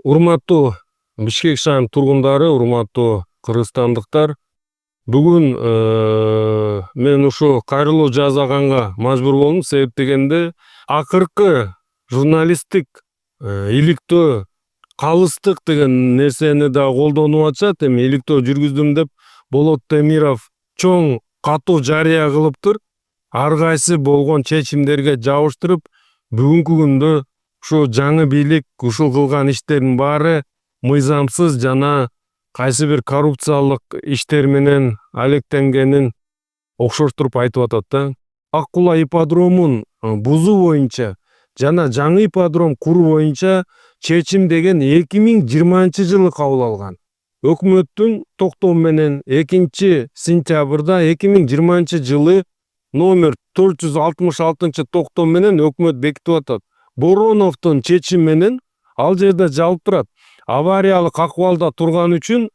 Урматтуу Бишкек шаарынын тургундары, урматтуу кыргызстандыктар, бүгүн мен ушу кайрылуу жасаганга мажбур болдум. Себеп дегенде, акыркы журналисттик иликтөө, калыстык деген нерсени да колдонуп атышат. Эми иликтөө жүргүздүм деп Болот Темиров чоң катуу жарыя кылыптыр. Ар кайсы болгон чечимдерге жабыштырып, бүгүнкү күндө ушу жаңы бийлик ушул кылган иштердин баары мыйзамсыз жана кайсы бир коррупциялык иштер менен алектенгенин окшоштуруп айтып атат да. Ак Кула ипподромун бузуу боюнча жана жаңы ипподром куруу боюнча чечим деген 2020-жылы кабыл алган. Өкмөттүн токтому менен 2-сентябрда 2020-жылы номер 466-токтом менен өкмөт бекитип атат. Бороновдун чечими менен ал жерде жазылып турат. Авариялык акыбалда турган үчүн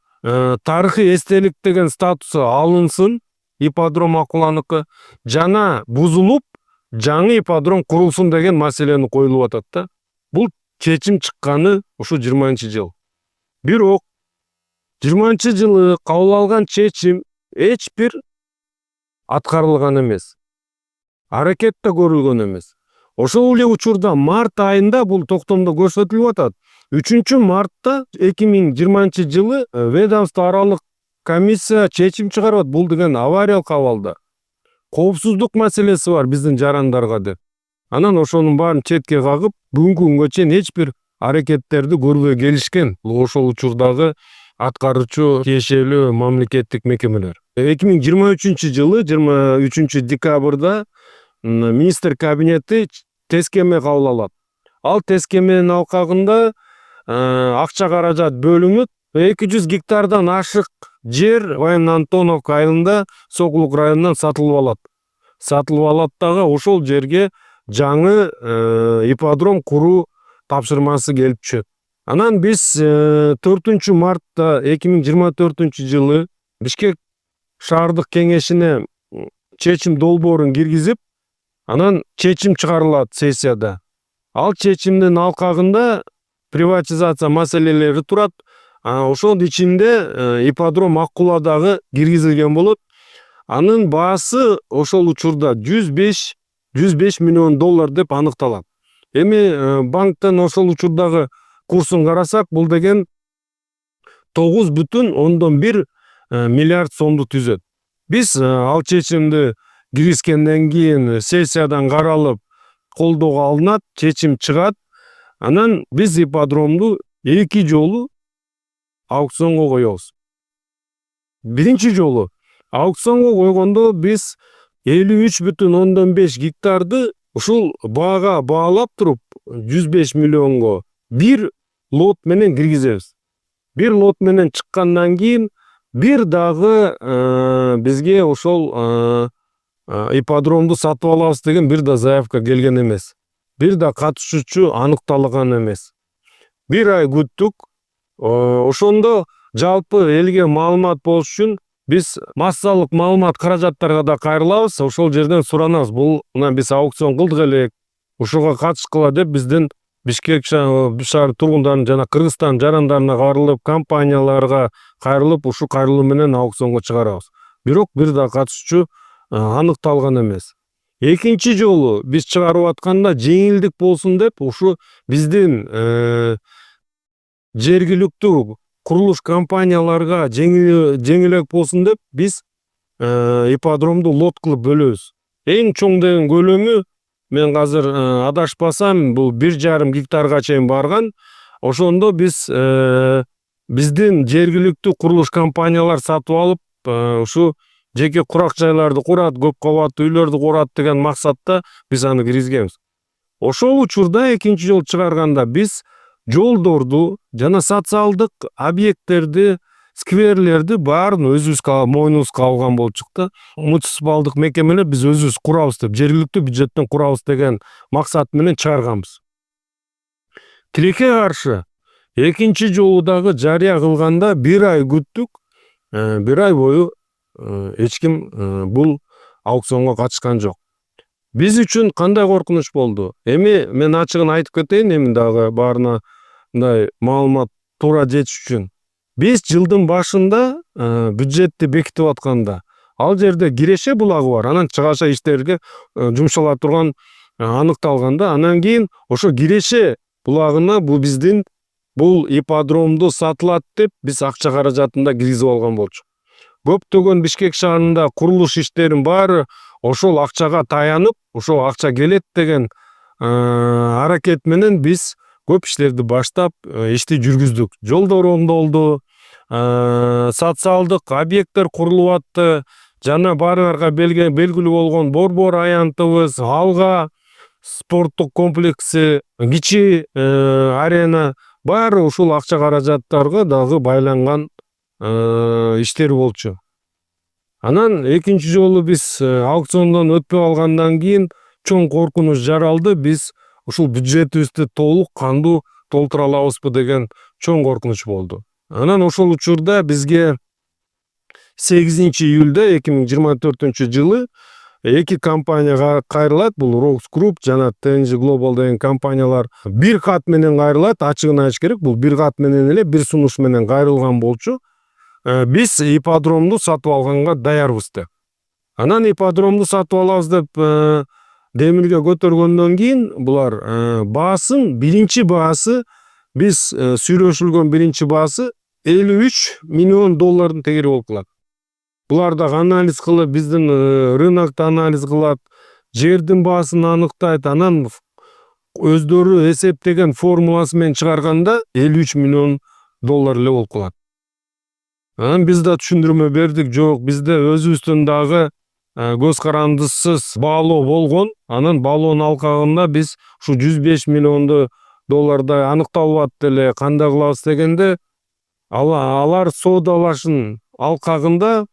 тарыхый эстелик деген статусу алынсын, ипподром Ак Куланыкы, жана бузулуп жаңы ипподром курулсун деген маселени коюлуп атат да. Бул чечим чыкканы ушу 20-жыл. Бирок 20-жылы кабыл алган чечим эч бир аткарылган эмес. Аракет да көрүлгөн эмес. Ошол эле учурда март айында бул токтомдо көрсөтүлүп атат. 3-мартта 2020-жылы ведомство аралык комиссия чечим чыгарат. Бул деген авариялык абалда. Коопсуздук маселеси бар биздин жарандарга деп. Анан ошонун баарын четке кагып, бүгүнкү күнгө чейин эч бир аракеттерди көрбөй келишкен. Бул ошол учурдагы аткаруучу тиешелүү мамлекеттик мекемелер. 2023-жылы 23-декабрда министр кабинети тескеме кабыл алат. Ал тескеменин алкагында акча каражат бөлүнүп, 200 гектардан ашык жер Военно-Антоновка айылында Сокулук районунан сатылып алат. Сатылып алат дагы ошол жерге жаңы ипподром куруу тапшырмасы келип түшөт. Анан биз 4-мартта 2024-жылы Бишкек шаардык кеңешине чечим долбоорун киргизип, анан чечим чыгарылат сессияда. Ал чечимдин алкагында приватизация маселелери турат. Ошонун ичинде ипподром Ак Куладагы киргизилген болот. Анын баасы ошол учурда 105 миллион доллар деп аныкталат. Эми банктан ошол учурдагы курсун карасак, бул деген 9,1 миллиард сомду түзөт. Биз ал чечимди киргизгенден кийин сессиядан каралып колдоого алынат, чечим чыгат. Анан биз ипподромду 2 жолу аукционго коебуз. Биринчи жолу аукционго койгондо биз 53,5 гектарды ушул баага баалап туруп 105 миллионго бир лот менен киргизебиз. Бир лот менен чыккандан кийин бир дагы бизге ошол ипподромду сатып алабыз деген бир да заявка келген эмес. Бир да катышуучу аныкталган эмес. Бир ай күттүк. Ошондо жалпы элге маалымат болуш үчүн биз массалык маалымат каражаттарга да кайрылабыз. Ошол жерден суранабыз. Бул мына биз аукцион кылдык элек, ушуга катышкыла деп биздин Бишкек шаар тургундарынын жана Кыргызстан жарандарына кайрылып, компанияларга кайрылып, ушу кайрылуу менен аукционго чыгарабыз. Бирок бир да катышуучу аныкталган эмес. Экинчи жолу биз чыгарып атканда жеңилдик болсун деп, ушу биздин жергиликтүү курулуш компанияларга жеңилдик болсун деп, биз ипподромду лот кылып бөлөбүз. Эң чоң деген көлөмү, мен азыр адашпасам, бул 1,5 гектарга чейин барган. Ошондо биз биздин жергиликтүү курулуш компаниялар сатып алып, ушу жеке курак жайларды курат, көп кабаттуу үйлөрдү курат деген максатта биз аны киргизгенбиз. Ошол учурда экинчи жол чыгарганда биз жолдорду жана социалдык объекттерди, скверлерди баарын өзүбүзгө мойнубузга алган болуп чыкты. Муниципалдык мекемелер биз өзүбүз курабыз деп, жергиликтүү бюджеттен курабыз деген максат менен чыгарганбыз. Тилекке каршы экинчи жолу дагы жарыя кылганда бир ай күттүк. Бир ай бою эч ким бул аукционго катышкан жок. Биз үчүн кандай коркунуч болду? Эми мен ачыгын айтып кетейин, эми дагы баарына мындай маалымат туура жетиш үчүн 5 жылдын башында бюджетти бекитип атканда ал жерде Киреше булагы бар, анан чыгаша иштерге жумшала турган аныкталганда, анан кийин ошо Киреше булагына бул ипподромду сатылат деп биз акча каражатында киргизип алган болчу. Көптөгөн Бишкек шаарында курулуш иштерин баары ошол акчага таянып, ошол акча келет деген аракет менен биз көп иштерди баштап ишти жүргүздүк. Жолдор оңдолду, социалдык объекттер курулуп атты, жана баарыңарга белгилүү болгон Борбор аянтыбыз, Алга спорттук комплекси, Кичи арена баары ушул акча каражаттарга дагы байланган иштер болчу. Анан экинчи жолу биз аукциондон өтпөй алгандан кийин чоң коркунуч жаралды. Биз ушул бюджетибизди толук кандуу толтура алабызбы деген чоң коркунуч болду. Анан ошол учурда бизге 8-июлда 2024 жылы эки компания кайрылат. Бул Rox Group жана TNG Global деген компаниялар бир кат менен кайрылат. Ачыгын айтыш керек, бул бир кат менен эле бир сунуш менен кайрылган болчу. Биз ипподромду сатып алганга даярбыз деп. Анан ипподромду сатып алабыз деп демилге көтөргөндөн кийин булар баасын биринчи баасы, биз сүйлөшүлгөн биринчи баасы $53 миллион тегери болуп калат. Булар да анализ кылып, биздин рынокто анализ кылат, жердин баасын аныктайт, анан өздөрү эсептеген формуласы менен чыгарганда $53 миллион эле болуп калат. Анан биз да түшүндүрмө бердик, жок, бизде өзүбүздүн дагы көз карандысыз баалоо болгон. Анан баалоонун алкагында биз ушу $105 миллион аныкталып атты эле, кандай кылабыз дегенде, алар соодалашын алкагында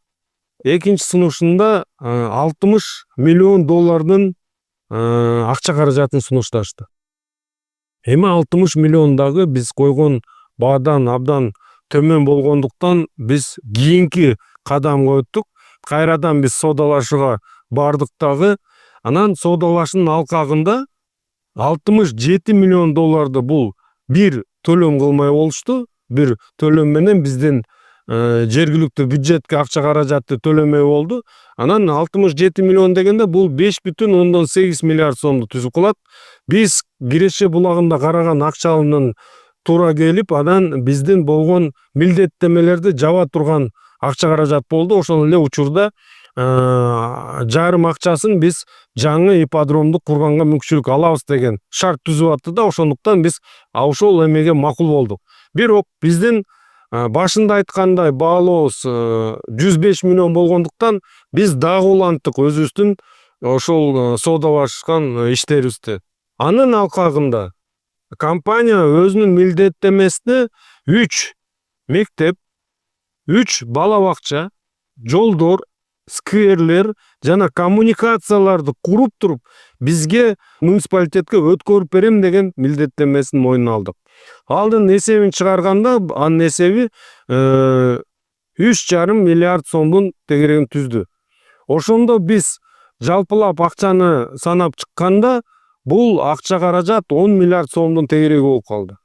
экинчи сунушунда $60 миллион акча каражатын сунушташты. Эми $60 миллион дагы биз койгон баадан абдан төмөн болгондуктан биз кийинки кадам койдук. Кайрадан биз соодалашууга бардык дагы. Анан соодалашуунун алкагында $67 миллион бул бир төлөм кылмай болушту. Бир төлөм менен биздин жергиликтүү бюджетке акча каражатты төлөмөй болду. Анан $67 миллион дегенде бул 5,8 миллиард сомду түзүп калат. Биз Киреше булагында караган акчанын туура келип, анан биздин болгон милдеттемелерди жаба турган акча каражат болду. Ошол эле учурда жарым акчасын биз жаңы ипподромду курганга мүмкүнчүлүк алабыз деген шарт түзүп атты да, ошондуктан биз ошол эмеге макул болдук. Бирок биздин башында айткандай баалообуз $105 миллион болгондуктан биз дагы уланттык өзүбүздүн ошол соодалашкан иштерибизди. Анын алкагында компания өзүнүн милдеттемесине 3 мектеп, 3 бала бакча, жолдор, скверлер жана коммуникацияларды куруп туруп, бизге муниципалитетке өткөрүп берем деген милдеттемесин мойнуна алдык. Алдын эсебин чыгарганда, анын эсеби 3,5 миллиард сомдун тегерегин түздү. Ошондо биз жалпылап акчаны санап чыкканда, бул акча каражат 10 миллиард сомдун тегереги болуп калды.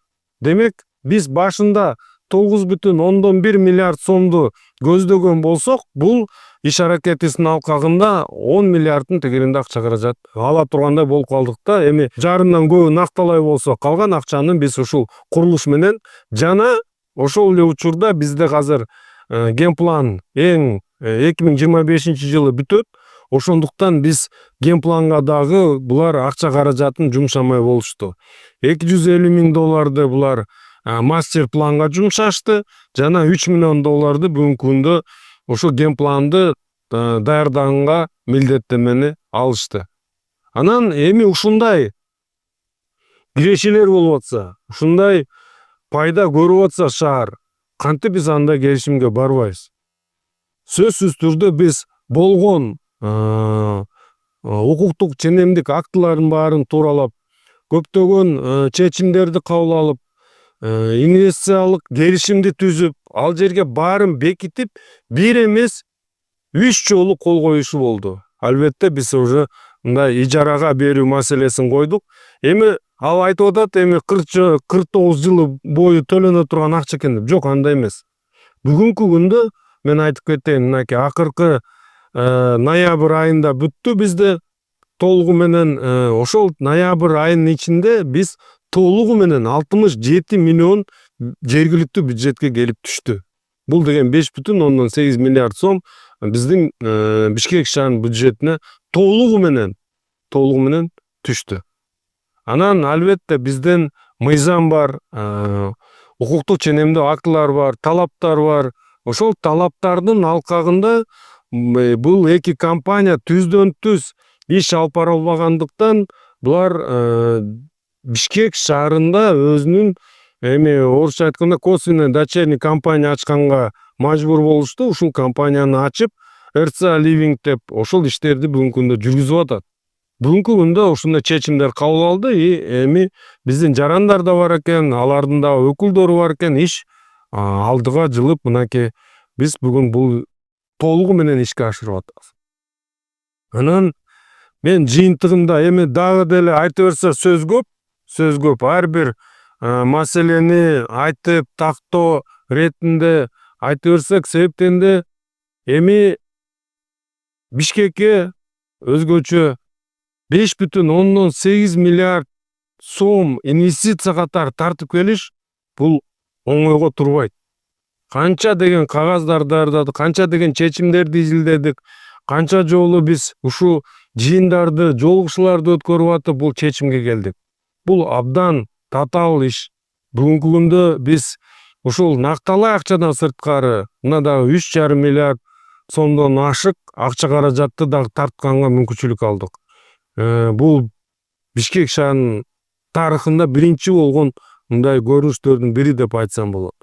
Демек, биз башында 9,1 миллиард сомду көздөгөн болсок, бул иш аракетибиздин алкагында 10 миллиарддын тегеринде акча каражат ала тургандай болуп калдык да. Эми жарымдан көбү накталай болсо, калган акчаны биз ушул курулуш менен жана ошол эле учурда бизде азыр генплан 2025 жылы бүтөт. Ошондуктан биз генпланга дагы булар акча каражатын жумшамай болушту. $250 миң булар мастер планга жумшашты, жана $3 миллион бүгүнкү күндө ошо генпланды даярдаганга милдеттемени алышты. Анан эми ушундай кирешелер болуп атса, ушундай пайда көрүп атса шаар, кантип биз андай келишимге барбайбыз? Сөзсүз түрдө биз болгон укуктук ченемдик актыларын баарын тууралап, көптөгөн чечимдерди кабыл алып, инвестициялык келишимди түзүп, ал жерге баарын бекитип, бир эмес 3 жолу кол коюшу болду. Албетте биз уже мындай ижарага берүү маселесин койдук. Эми Ал айтып атат эми 49 жыл бою төлөнө турган акча экен деп. Жок, андай эмес. Бүгүнкү күндө мен айтып кетейин, мынакей акыркы ноябрь айында бүттү бизде толугу менен. Ошол ноябрь айынын ичинде биз толугу менен 67 миллион жергиликтүү бюджетке келип түштү. Бул деген 5,8 миллиард сом биздин Бишкек шаарынын бюджетине толугу менен түштү. Анан албетте бизден мыйзам бар, укуктук ченемдүү актылар бар, талаптар бар. Ошол талаптардын алкагында бул эки компания түздөн түз иш алып бара албагандыктан булар Бишкек шаарында өзүнүн эми орусча айтканда косвенный дочерний компания ачканга мажбур болушту. Ушул компанияны ачып, RCA Living деп ошол иштерди бүгүнкү күндө жүргүзүп атат. Бүгүнкү күндө ушундай чечимдер кабыл алды. Эми биздин жарандар да бар экен, алардын да өкүлдөрү бар экен. Иш алдыга жылып, мынакей биз бүгүн бул толугу менен ишке ашырып атабыз. Анан мен жыйынтыгында эми дагы деле айта берсе сөз көп. Ар бир маселени айтып тактоо иретинде айта берсек, себептенде эми Бишкекке өзгөчө 5,8 миллиард сом инвестиция катары тартып келиш бул оңойго турбайт. Канча деген кагаздар даярдадык, канча деген чечимдерди изилдедик, канча жолу биз ушул жыйындарды, жолугушууларды өткөрүп атып бул чечимге келдик. Бул абдан татаал иш. Бүгүнкү күндө биз ушул накталай акчадан сырткары мына дагы 3,5 миллиард сомдон ашык акча каражатты дагы тартканга мүмкүнчүлүк алдык. Бул Бишкек шаарынын тарыхында биринчи болгон мындай көрүнүштөрдүн бири деп айтсам болот.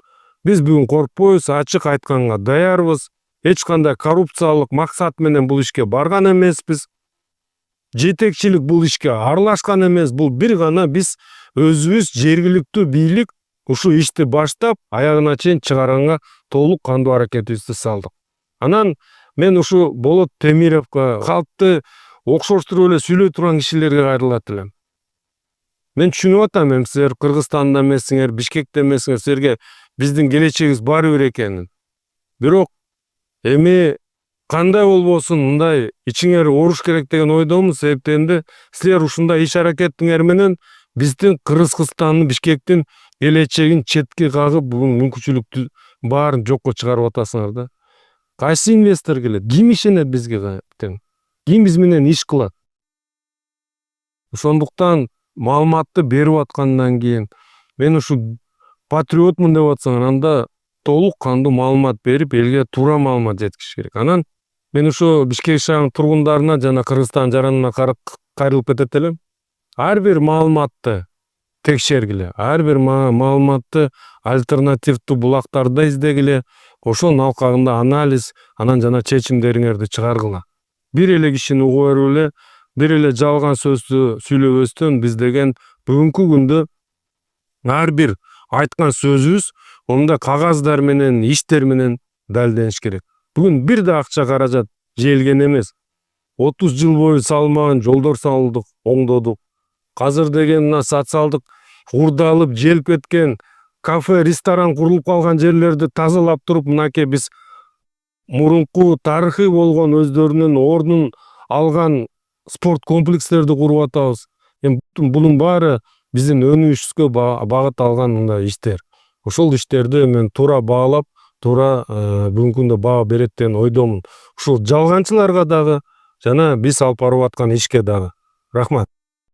Биз бүгүн коркпойбуз, ачык айтканга даярбыз. Эч кандай коррупциялык максат менен бул ишке барган эмеспиз. Жетекчилик бул ишке аралашкан эмес. Бул бир гана биз өзүбүз жергиликтүү бийлик ушул ишти баштап, аягына чейин чыгарганга толук кандуу аракетибизди салдык. Анан мен ушу Болот Темировго, калкты окшоштуруп эле сүйлөй турган кишилерге кайрылат элем. Мен түшүнүп атам, эми силер Кыргызстанда эмессиңер, Бишкекте эмессиңер, силерге биздин келечегибиз бар бир экенин. Бирок эми кандай болбосун мындай ичиңер оруш керек деген ойдомун, себептенде силер ушундай иш аракетиңер менен биздин Кыргызстандын, Бишкектин келечегин четке кагып, бүгүн мүмкүнчүлүктү баарын жокко чыгарып атасыңар да. Кайсы инвестор келет? Ким ишенет бизге? Ким биз менен иш кылат? Ошондуктан маалыматты берип аткандан кийин мен ушу патриотмун деп атсаң, анда толук кандуу маалымат берип, элге туура маалымат жеткириш керек. Анан мен ушу Бишкек шаарынын тургундарына жана Кыргызстан жаранына кайрылып кетет элем. Ар бир маалыматты текшергиле, ар бир маалыматты альтернативдүү булактарда издегиле, ошонун алкагында анализ, анан жана чечимдериңерди чыгаргыла. Бир эле кишини угуп берип эле, бир эле жалган сөздү сүйлөбөстөн биз деген бүгүнкү күндө ар бир айткан сөзүбүз онда кагаздар менен, иштер менен далилдениш керек. Бүгүн бир да акча каражат желген эмес. 30 жыл бою салмаган жолдор салдык, оңдодук. Азыр деген мына социалдык урдалып, желип кеткен кафе, ресторан курулуп калган жерлерди тазалап туруп, мынакей биз мурунку тарыхый болгон өздөрүнүн ордун алган спорт комплекстерди куруп атабыз. Бунун баары биздин өнүгүшүбүзгө багыт алган мындай иштер. Ошол иштерди мен туура баалап, туура бүгүнкү күндө баа берет деген ойдомун. Ушул жалганчыларга дагы жана биз алып барып аткан ишке дагы. Рахмат.